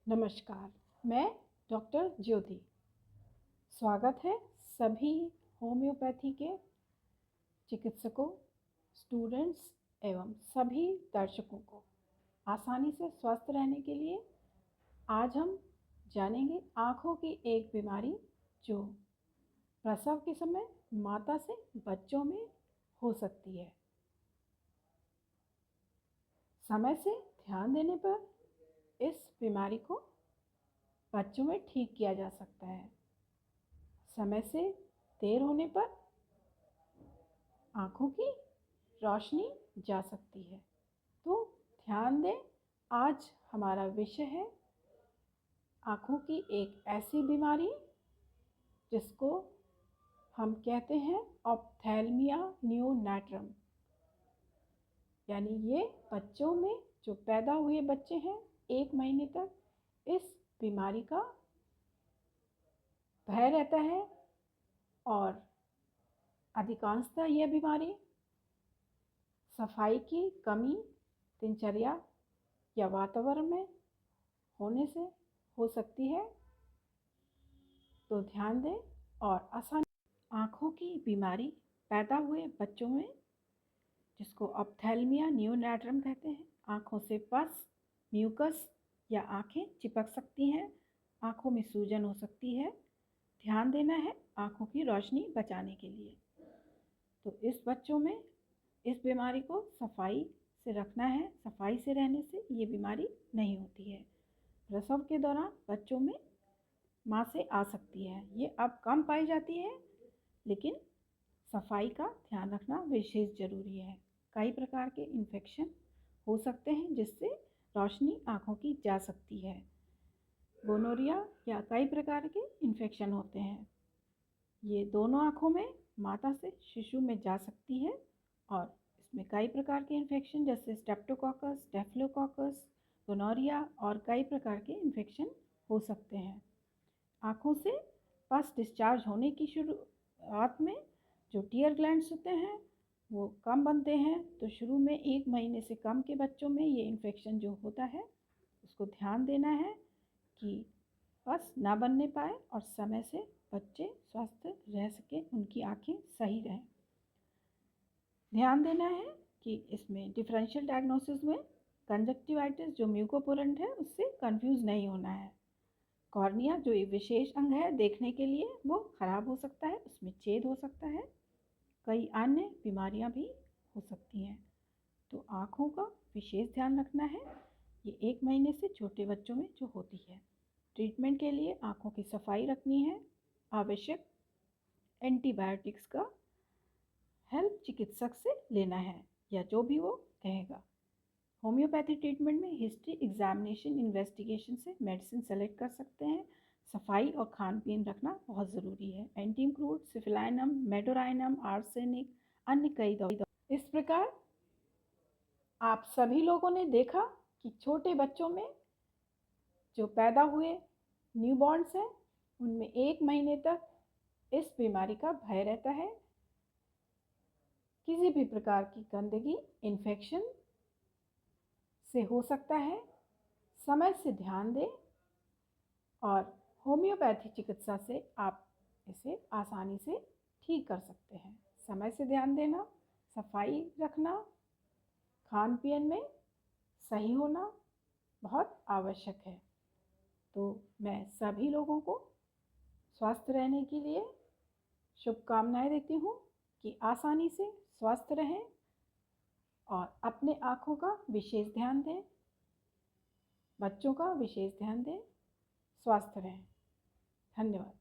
नमस्कार, मैं डॉक्टर ज्योति। स्वागत है सभी होम्योपैथी के चिकित्सकों, स्टूडेंट्स एवं सभी दर्शकों को। आसानी से स्वस्थ रहने के लिए आज हम जानेंगे आँखों की एक बीमारी जो प्रसव के समय माता से बच्चों में हो सकती है। समय से ध्यान देने पर इस बीमारी को बच्चों में ठीक किया जा सकता है। समय से देर होने पर आँखों की रोशनी जा सकती है। तो ध्यान दें, आज हमारा विषय है आँखों की एक ऐसी बीमारी जिसको हम कहते हैं ऑप्थेल्मिया नियोनेट्रम, यानी ये बच्चों में जो पैदा हुए बच्चे हैं 1 महीने तक इस बीमारी का भय रहता है और अधिकांशतः यह बीमारी सफाई की कमी, दिनचर्या या वातावरण में होने से हो सकती है। तो ध्यान दें और आसानी। आँखों की बीमारी पैदा हुए बच्चों में जिसको ऑप्थेल्मिया नियोनेट्रम कहते हैं, आँखों से पस, म्यूकस या आँखें चिपक सकती हैं, आँखों में सूजन हो सकती है। ध्यान देना है आँखों की रोशनी बचाने के लिए। तो इस बच्चों में इस बीमारी को सफाई से रखना है। सफाई से रहने से ये बीमारी नहीं होती है। प्रसव के दौरान बच्चों में माँ से आ सकती है, ये अब कम पाई जाती है, लेकिन सफाई का ध्यान रखना विशेष ज़रूरी है। कई प्रकार के इन्फेक्शन हो सकते हैं जिससे रोशनी आँखों की जा सकती है। गोनोरिया या कई प्रकार के इन्फेक्शन होते हैं, ये दोनों आँखों में माता से शिशु में जा सकती है और इसमें कई प्रकार के इन्फेक्शन जैसे स्ट्रेप्टोकोकस, स्टेफिलोकोकस, गोनोरिया और कई प्रकार के इन्फेक्शन हो सकते हैं। आँखों से पस डिस्चार्ज होने की शुरुआत में जो टीयर ग्लैंड्स होते हैं वो कम बनते हैं, तो शुरू में 1 महीने से कम के बच्चों में ये इन्फेक्शन जो होता है उसको ध्यान देना है कि पस ना बनने पाए और समय से बच्चे स्वस्थ रह सकें, उनकी आँखें सही रहें। ध्यान देना है कि इसमें डिफरेंशियल डायग्नोसिस में कंजक्टिवाइटिस जो म्यूकोपोरेंट है उससे कंफ्यूज नहीं होना है। कॉर्निया जो एक विशेष अंग है देखने के लिए वो खराब हो सकता है, उसमें छेद हो सकता है, कई अन्य बीमारियां भी हो सकती हैं। तो आँखों का विशेष ध्यान रखना है, ये 1 महीने से छोटे बच्चों में जो होती है। ट्रीटमेंट के लिए आँखों की सफाई रखनी है, आवश्यक एंटीबायोटिक्स का हेल्प चिकित्सक से लेना है या जो भी वो कहेगा। होम्योपैथी ट्रीटमेंट में हिस्ट्री, एग्जामिनेशन, इन्वेस्टिगेशन से मेडिसिन सेलेक्ट कर सकते हैं। सफाई और खान पीन रखना बहुत ज़रूरी है। एंटीमक्रूड, सिफिलाइनम, मेडोराइनम, आर्सेनिक, अन्य कई दवा। इस प्रकार आप सभी लोगों ने देखा कि छोटे बच्चों में जो पैदा हुए न्यूबॉर्न्स हैं उनमें 1 महीने तक इस बीमारी का भय रहता है। किसी भी प्रकार की गंदगी, इन्फेक्शन से हो सकता है। समय से ध्यान दें और होम्योपैथी चिकित्सा से आप इसे आसानी से ठीक कर सकते हैं। समय से ध्यान देना, सफाई रखना, खान पीन में सही होना बहुत आवश्यक है। तो मैं सभी लोगों को स्वस्थ रहने के लिए शुभकामनाएं देती हूँ कि आसानी से स्वस्थ रहें और अपने आँखों का विशेष ध्यान दें, बच्चों का विशेष ध्यान दें, स्वस्थ रहें। धन्यवाद।